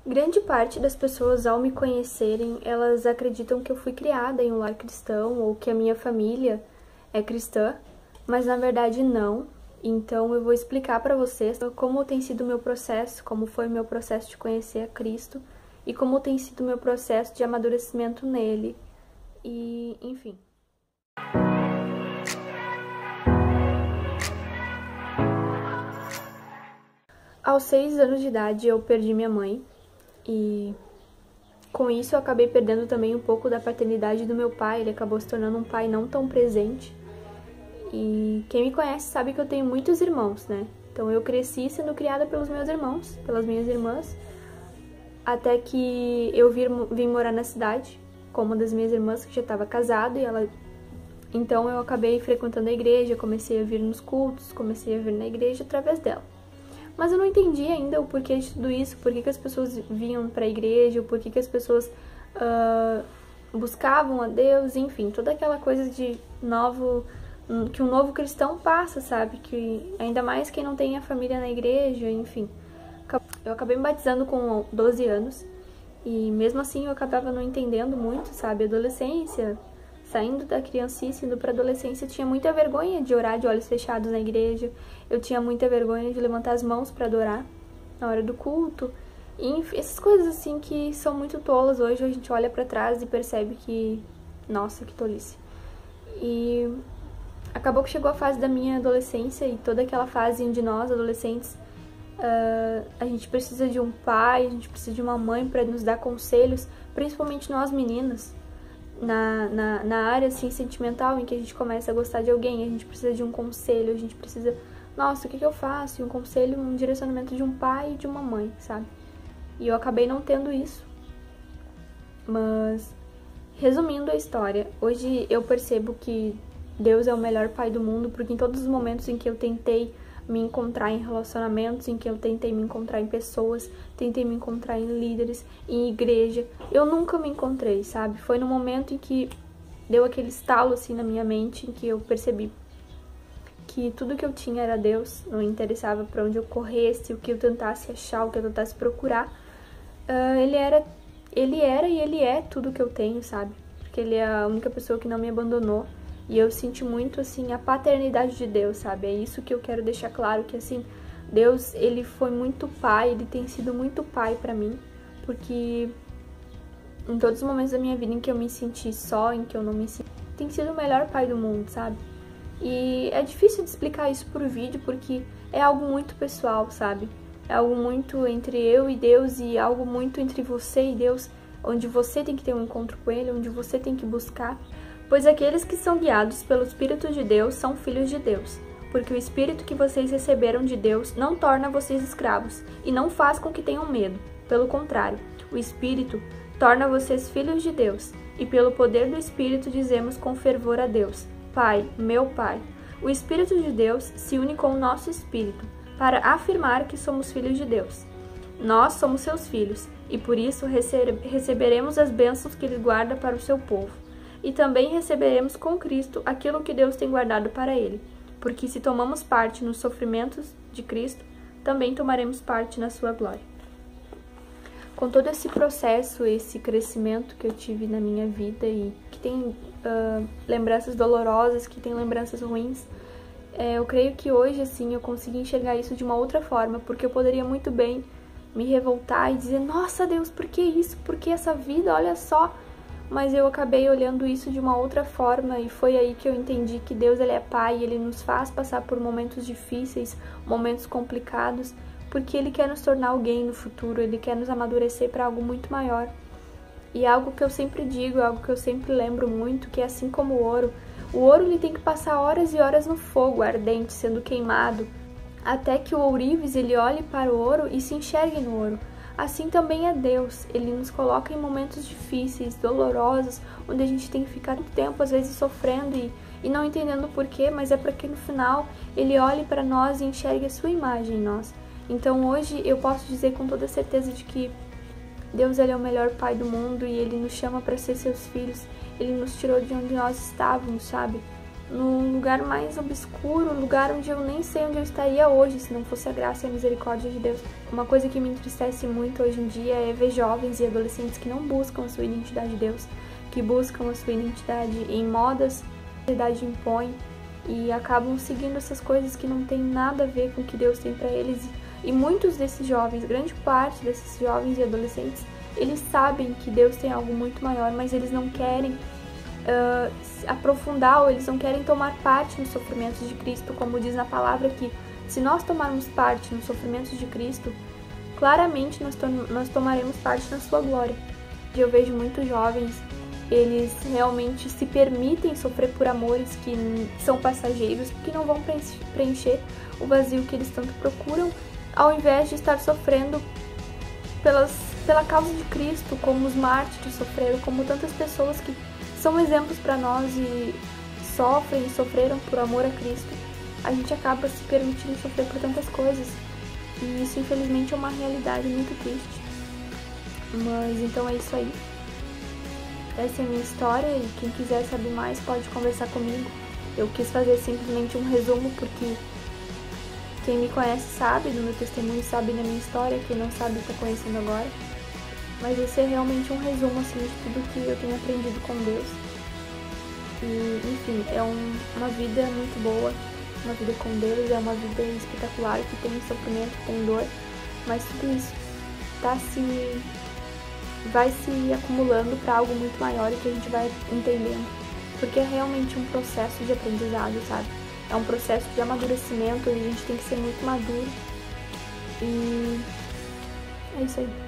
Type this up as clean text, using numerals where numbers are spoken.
Grande parte das pessoas, ao me conhecerem, elas acreditam que eu fui criada em um lar cristão ou que a minha família é cristã, mas na verdade não. Então eu vou explicar para vocês como tem sido o meu processo, como foi o meu processo de conhecer a Cristo e como tem sido o meu processo de amadurecimento nele. E, enfim. Aos 6 anos de idade eu perdi minha mãe e com isso eu acabei perdendo também um pouco da paternidade do meu pai. Ele acabou se tornando um pai não tão presente. E quem me conhece sabe que eu tenho muitos irmãos, né? Então eu cresci sendo criada pelos meus irmãos, pelas minhas irmãs, até que eu vim morar na cidade com uma das minhas irmãs que já estava casada e ela... Então eu acabei frequentando a igreja, comecei a vir nos cultos, comecei a vir na igreja através dela. Mas eu não entendi ainda o porquê de tudo isso, por que as pessoas vinham para a igreja, o porquê que as pessoas buscavam a Deus, enfim, toda aquela coisa de que um novo cristão passa, sabe? Que ainda mais quem não tem a família na igreja, enfim. Eu acabei me batizando com 12 anos e mesmo assim eu acabava não entendendo muito, sabe? Adolescência, saindo da criancice, indo pra adolescência, eu tinha muita vergonha de orar de olhos fechados na igreja, eu tinha muita vergonha de levantar as mãos pra adorar na hora do culto, e essas coisas assim que são muito tolas. Hoje a gente olha pra trás e percebe que, nossa, que tolice. E acabou que chegou a fase da minha adolescência e toda aquela fase onde nós, adolescentes, a gente precisa de um pai, a gente precisa de uma mãe pra nos dar conselhos, principalmente nós meninas. Na área assim, sentimental, em que a gente começa a gostar de alguém, a gente precisa de um conselho, a gente precisa, nossa, o que eu faço? E um conselho, um direcionamento de um pai e de uma mãe, sabe? E eu acabei não tendo isso. Mas, resumindo a história, hoje eu percebo que Deus é o melhor pai do mundo, porque em todos os momentos em que eu tentei me encontrar em relacionamentos, em que eu tentei me encontrar em pessoas, tentei me encontrar em líderes, em igreja, eu nunca me encontrei, sabe? Foi no momento em que deu aquele estalo assim na minha mente, em que eu percebi que tudo que eu tinha era Deus, não interessava para onde eu corresse, o que eu tentasse achar, o que eu tentasse procurar, ele era e ele é tudo que eu tenho, sabe? Porque ele é a única pessoa que não me abandonou. E eu sinto muito, assim, a paternidade de Deus, sabe? É isso que eu quero deixar claro, que, assim, Deus, ele foi muito pai, ele tem sido muito pai pra mim, porque em todos os momentos da minha vida em que eu me senti só, em que eu não me senti, tem sido o melhor pai do mundo, sabe? E é difícil de explicar isso por vídeo, porque é algo muito pessoal, sabe? É algo muito entre eu e Deus e algo muito entre você e Deus, onde você tem que ter um encontro com ele, onde você tem que buscar. Pois aqueles que são guiados pelo Espírito de Deus são filhos de Deus, porque o Espírito que vocês receberam de Deus não torna vocês escravos e não faz com que tenham medo. Pelo contrário, o Espírito torna vocês filhos de Deus, e pelo poder do Espírito dizemos com fervor a Deus: Pai, meu Pai. O Espírito de Deus se une com o nosso Espírito para afirmar que somos filhos de Deus. Nós somos seus filhos, e por isso receberemos as bênçãos que Ele guarda para o seu povo. E também receberemos com Cristo aquilo que Deus tem guardado para Ele, porque se tomamos parte nos sofrimentos de Cristo, também tomaremos parte na sua glória. Com todo esse processo, esse crescimento que eu tive na minha vida e que tem lembranças dolorosas, que tem lembranças ruins, eu creio que hoje, assim, eu consegui enxergar isso de uma outra forma, porque eu poderia muito bem me revoltar e dizer: nossa, Deus, por que isso? Por que essa vida? Olha só... Mas eu acabei olhando isso de uma outra forma e foi aí que eu entendi que Deus, ele é pai, ele nos faz passar por momentos difíceis, momentos complicados, porque ele quer nos tornar alguém no futuro, ele quer nos amadurecer para algo muito maior. E é algo que eu sempre digo, é algo que eu sempre lembro muito, que é assim como o ouro ele tem que passar horas e horas no fogo ardente, sendo queimado, até que o ourives ele olhe para o ouro e se enxergue no ouro. Assim também é Deus, ele nos coloca em momentos difíceis, dolorosos, onde a gente tem que ficar muito tempo, às vezes, sofrendo e não entendendo o porquê, mas é para que no final ele olhe para nós e enxergue a sua imagem em nós. Então hoje eu posso dizer com toda certeza de que Deus, ele é o melhor pai do mundo e ele nos chama para ser seus filhos, ele nos tirou de onde nós estávamos, sabe? no lugar mais obscuro, lugar onde eu nem sei onde eu estaria hoje se não fosse a graça e a misericórdia de Deus. Uma coisa que me entristece muito hoje em dia é ver jovens e adolescentes que não buscam a sua identidade de Deus, que buscam a sua identidade em modas que a sociedade impõe e acabam seguindo essas coisas que não tem nada a ver com o que Deus tem para eles. E muitos desses jovens, grande parte desses jovens e adolescentes, eles sabem que Deus tem algo muito maior, mas eles não querem aprofundar, ou eles não querem tomar parte nos sofrimentos de Cristo, como diz na palavra que se nós tomarmos parte nos sofrimentos de Cristo, claramente nós tomaremos parte na sua glória. E eu vejo muitos jovens, eles realmente se permitem sofrer por amores que são passageiros, que não vão preencher o vazio que eles tanto procuram, ao invés de estar sofrendo pela causa de Cristo, como os mártires sofreram, como tantas pessoas que são exemplos para nós e sofrem e sofreram por amor a Cristo. A gente acaba se permitindo sofrer por tantas coisas e isso infelizmente é uma realidade muito triste. Mas então é isso aí. Essa é a minha história e quem quiser saber mais pode conversar comigo. Eu quis fazer simplesmente um resumo porque quem me conhece sabe do meu testemunho, sabe da minha história, quem não sabe está conhecendo agora. Mas esse é realmente um resumo assim, de tudo que eu tenho aprendido com Deus. E, enfim, é uma vida muito boa, uma vida com Deus, é uma vida espetacular, que tem sofrimento, tem dor, mas tudo isso vai se acumulando para algo muito maior e que a gente vai entendendo. Porque é realmente um processo de aprendizado, sabe? É um processo de amadurecimento e a gente tem que ser muito maduro. E é isso aí.